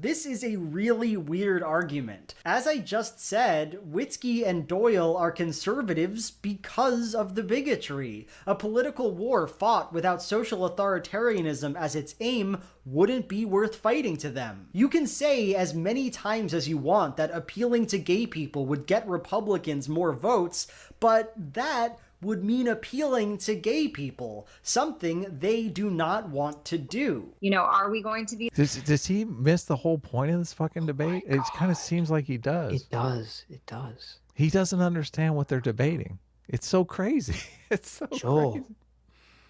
This is a really weird argument. As I just said, Witzke and Doyle are conservatives because of the bigotry. A political war fought without social authoritarianism as its aim wouldn't be worth fighting to them. You can say as many times as you want that appealing to gay people would get Republicans more votes, but that would mean appealing to gay people, something they do not want to do. You know, are we going to be... Does he miss the whole point of this fucking debate? It kind of seems like he does. It does. It does. He doesn't understand what they're debating. It's so crazy. It's so crazy.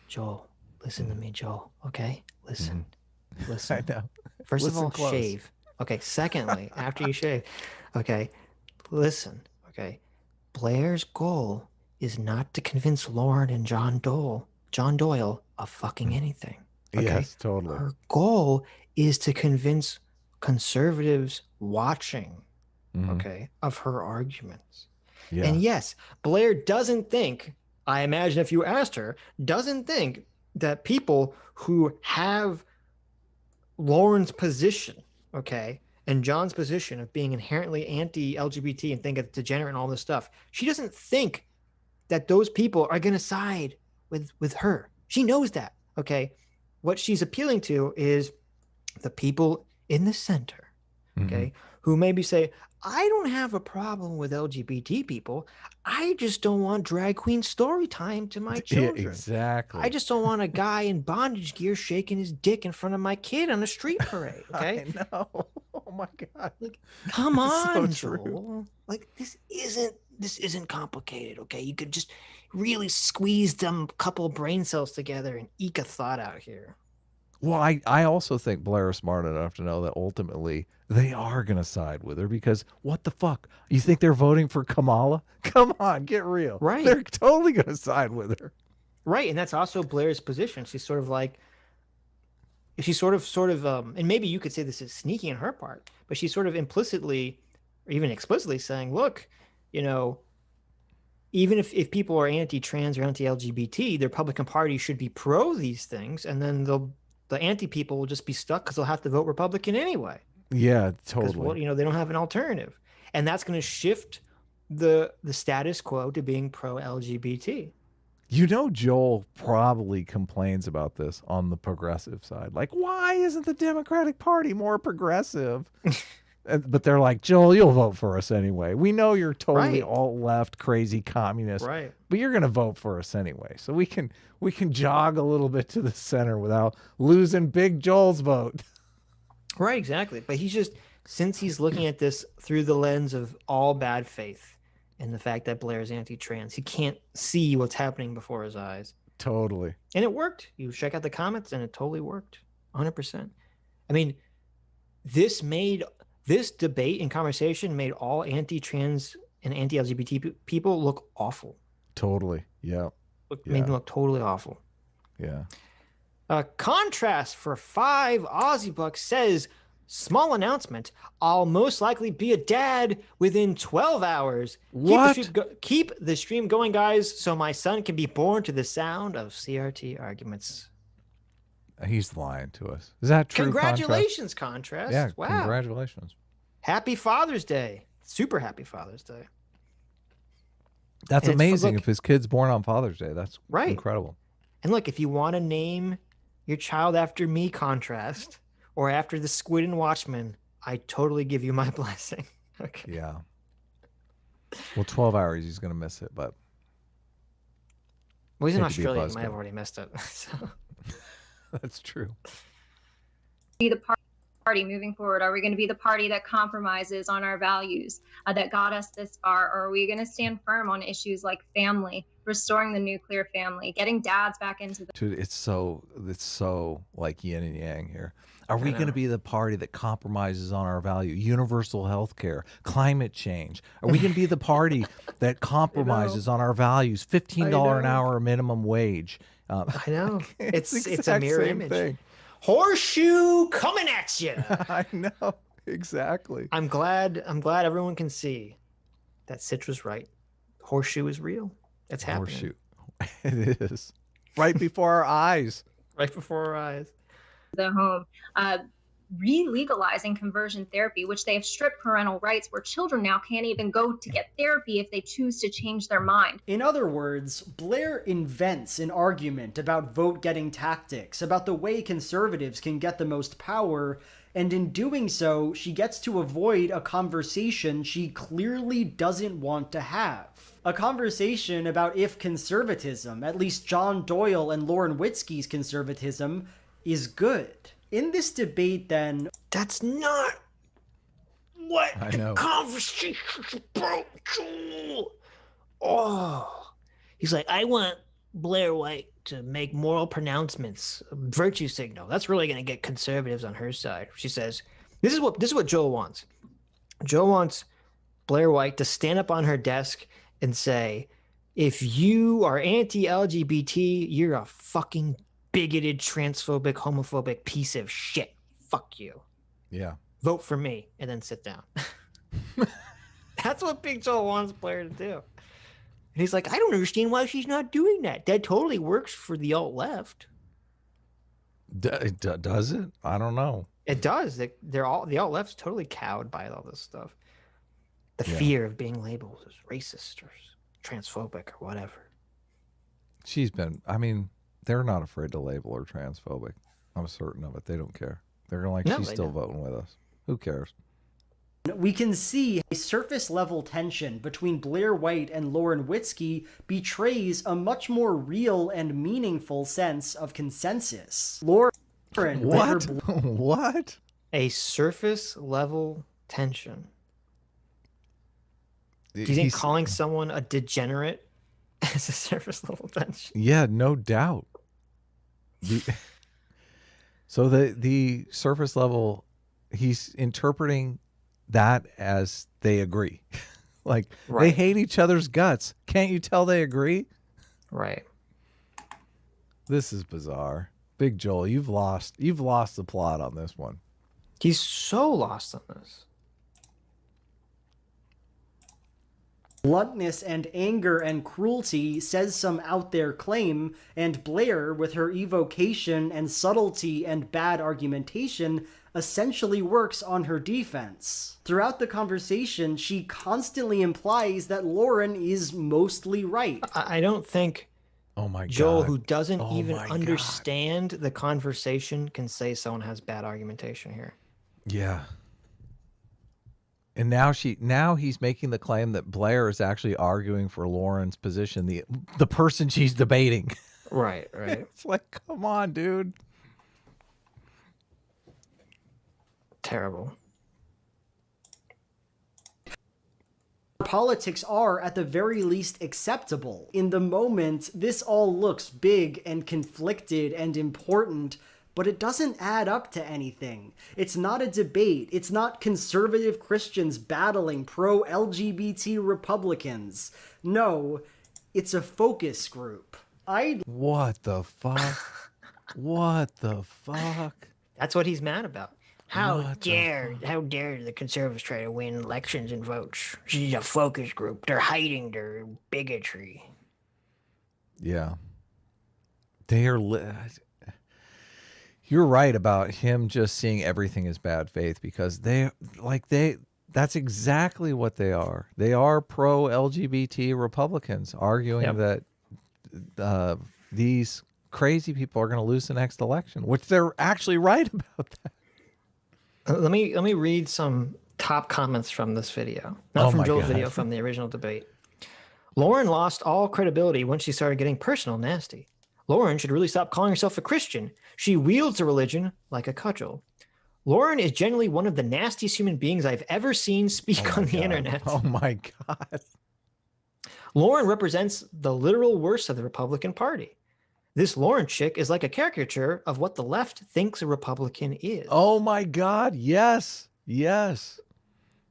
Joel, listen to me, Joel. Okay? Listen. Listen. I know. First Listen of all, close. shave. Okay. Secondly, after you shave, okay, listen. Okay. Blair's goal is not to convince Lauren and John Doyle of fucking anything. Okay? Yes, totally. Her goal is to convince conservatives watching, okay, of her arguments. Yeah. And yes, Blair doesn't think, I imagine if you asked her, doesn't think that people who have Lauren's position, okay, and John's position of being inherently anti-LGBT and think it's degenerate and all this stuff, she doesn't think that those people are going to side with her. She knows that, okay? What she's appealing to is the people in the center, okay, who maybe say, I don't have a problem with LGBT people. I just don't want drag queen story time to my children. Yeah, exactly. I just don't want a guy in bondage gear shaking his dick in front of my kid on a street parade, okay? I know. Oh my God. Like, come on, so true. Joel. Like, this isn't complicated, okay? You could just really squeeze them couple brain cells together and eke a thought out here. Well, I also think Blair is smart enough to know that ultimately they are going to side with her because what the fuck? You think they're voting for Kamala? Come on, get real. Right. They're totally going to side with her. Right, and that's also Blair's position. She's sort of like, she's sort of, and maybe you could say this is sneaky on her part, but she's sort of implicitly or even explicitly saying, look, you know, even if people are anti-trans or anti-LGBT, the Republican Party should be pro these things, and then the anti-people will just be stuck because they'll have to vote Republican anyway. Yeah, totally. Well, you know, they don't have an alternative, and that's going to shift the status quo to being pro-LGBT. You know, Joel probably complains about this on the progressive side. Like, why isn't the Democratic Party more progressive? But they're like, Joel, you'll vote for us anyway. We know you're totally alt-left, crazy communist, right? But you're going to vote for us anyway. So we can jog a little bit to the center without losing Big Joel's vote. Right, exactly. But he's just, since he's looking at this through the lens of all bad faith and the fact that Blair is anti-trans, he can't see what's happening before his eyes. Totally. And it worked. You check out the comments and it totally worked. 100%. I mean, this debate and conversation made all anti-trans and anti-LGBT people look awful. Totally. Yeah. Made them look totally awful. Yeah. Contrast for 5 Aussie bucks says, small announcement, I'll most likely be a dad within 12 hours. What? Keep the stream going, guys, so my son can be born to the sound of CRT arguments. He's lying to us. Is that true? Congratulations, Contrast. Yeah, wow. Congratulations. Happy Father's Day. Super happy Father's Day. That's and amazing. If his kid's born on Father's Day, that's incredible. And look, if you want to name your child after me, Contrast, or after the Squid and Watchmen, I totally give you my blessing. Okay. Yeah. Well, 12 hours, he's going to miss it, but. Well, he's in Australia. He might have already missed it. So. That's true. Be the party moving forward? Are we going to be the party that compromises on our values that got us this far? Or are we going to stand firm on issues like family, restoring the nuclear family, getting dads back into the... Dude, it's so like yin and yang here. Are we going to be the party that compromises on our value? Universal health care, climate change. Are we going to be the party that compromises on our values? $15 an hour minimum wage. I know. It's a mirror image. Thing. Horseshoe coming at you. I know. Exactly. I'm glad everyone can see that Sitch was right. Horseshoe is real. It's happening. Horseshoe. It is. Right before our eyes. Right before our eyes. The home. re-legalizing conversion therapy, which they have stripped parental rights, where children now can't even go to get therapy if they choose to change their mind. In other words, Blair invents an argument about vote-getting tactics, about the way conservatives can get the most power, and in doing so, she gets to avoid a conversation she clearly doesn't want to have. A conversation about if conservatism, at least John Doyle and Lauren Witzke's conservatism, is good. In this debate, then... That's not what I know. the conversation is about, Joel. Oh. He's like, I want Blair White to make moral pronouncements, a virtue signal. That's really going to get conservatives on her side. She says, this is what Joel wants. Joel wants Blair White to stand up on her desk and say, if you are anti-LGBT, you're a fucking bigoted, transphobic, homophobic piece of shit. Fuck you. Yeah. Vote for me, and then sit down. That's what Big Joel wants Blair to do. And he's like, I don't understand why she's not doing that. That totally works for the alt-left. Does it? I don't know. It does. The alt-left's totally cowed by all this stuff. The fear of being labeled as racist or transphobic or whatever. They're not afraid to label her transphobic. I'm certain of it. They don't care. They're like, she's still voting with us. Who cares? We can see a surface-level tension between Blair White and Lauren Witzke betrays a much more real and meaningful sense of consensus. Lauren... What? What? A surface-level tension. Do you think calling someone a degenerate is a surface-level tension? Yeah, no doubt. So the surface level, he's interpreting that as they agree. Like, right. They hate each other's guts. Can't you tell they agree? Right. This is bizarre. Big Joel, you've lost the plot on this one. He's so lost on this. Bluntness and anger and cruelty says some out there claim, and Blair, with her evocation and subtlety and bad argumentation, essentially works on her defense. Throughout the conversation, she constantly implies that Lauren is mostly right. I don't think Joel, who doesn't even understand the conversation, can say someone has bad argumentation here. Yeah. And now he's making the claim that Blair is actually arguing for Lauren's position, the person she's debating. Right. It's like, come on, dude. Terrible. Politics are, at the very least, acceptable. In the moment, this all looks big and conflicted and important, but it doesn't add up to anything. It's not a debate. It's not conservative Christians battling pro-LGBT Republicans. No, it's a focus group. What the fuck? What the fuck? That's what he's mad about. How dare the conservatives try to win elections and votes? She's a focus group. They're hiding their bigotry. Yeah. They are... You're right about him just seeing everything as bad faith, because that's exactly what they are. They are pro-LGBT Republicans arguing that these crazy people are going to lose the next election, which they're actually right about that. Let me read some top comments from this video. Not from Joel's video, from the original debate. Lauren lost all credibility when she started getting personal nasty. Lauren should really stop calling herself a Christian. She wields a religion like a cudgel. Lauren is generally one of the nastiest human beings I've ever seen speak on the internet. Oh my God. Lauren represents the literal worst of the Republican Party. This Lauren chick is like a caricature of what the left thinks a Republican is. Oh my God. Yes. Yes.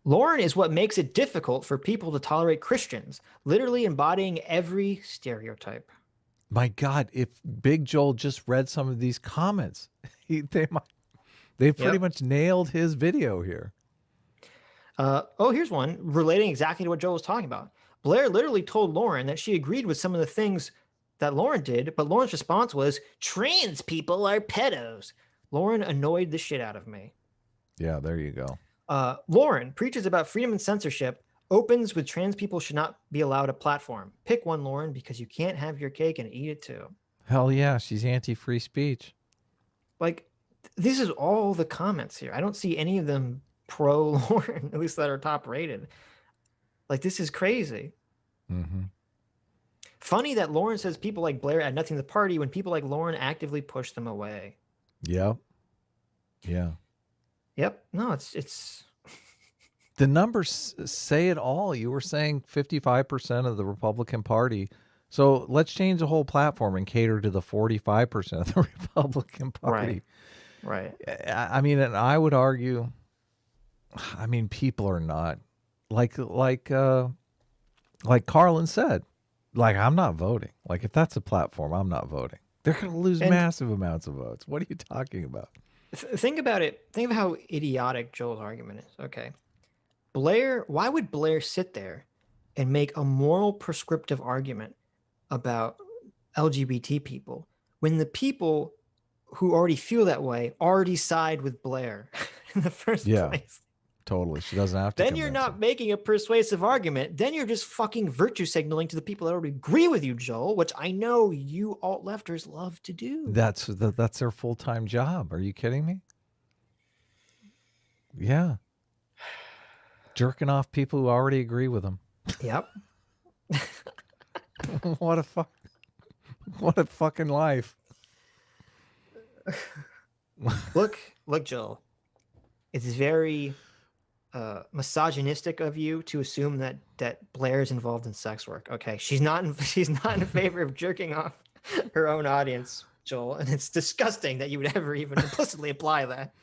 Lauren is what makes it difficult for people to tolerate Christians, literally embodying every stereotype. My God, if Big Joel just read some of they've pretty much nailed his video here. Here's one relating exactly to what Joel was talking about. Blair literally told Lauren that she agreed with some of the things that Lauren did, but Lauren's response was, trans people are pedos. Lauren annoyed the shit out of me. Yeah, there you go. Lauren preaches about freedom and censorship, opens with trans people should not be allowed a platform. Pick one, Lauren, because you can't have your cake and eat it too. Hell yeah, she's anti-free speech. Like, this is all the comments here. I don't see any of them pro Lauren, at least that are top rated. Like, this is crazy. Mm-hmm. Funny that Lauren says people like Blair add nothing to the party when people like Lauren actively push them away. Yep. Yeah. Yep. No, it's The numbers say it all. You were saying 55% of the Republican Party. So let's change the whole platform and cater to the 45% of the Republican Party. right. I mean, and I would argue, I mean, people are not like Carlin said, like, I'm not voting. Like, if that's a platform, I'm not voting. They're going to lose massive amounts of votes. What are you talking about? Think about it. Think of how idiotic Joel's argument is. Okay. Blair, why would Blair sit there and make a moral prescriptive argument about LGBT people when the people who already feel that way already side with Blair in the first place? Totally. She doesn't have to. Then you're not making a persuasive argument. Then you're just fucking virtue signaling to the people that already agree with you, Joel, which I know you alt-lefters love to do. That's their full-time job. Are you kidding me? Yeah. Jerking off people who already agree with them. Yep. What a fucking life. Look, Joel. It's very misogynistic of you to assume that Blair is involved in sex work. Okay, she's not in favor of jerking off her own audience, Joel, and it's disgusting that you would ever even implicitly apply that.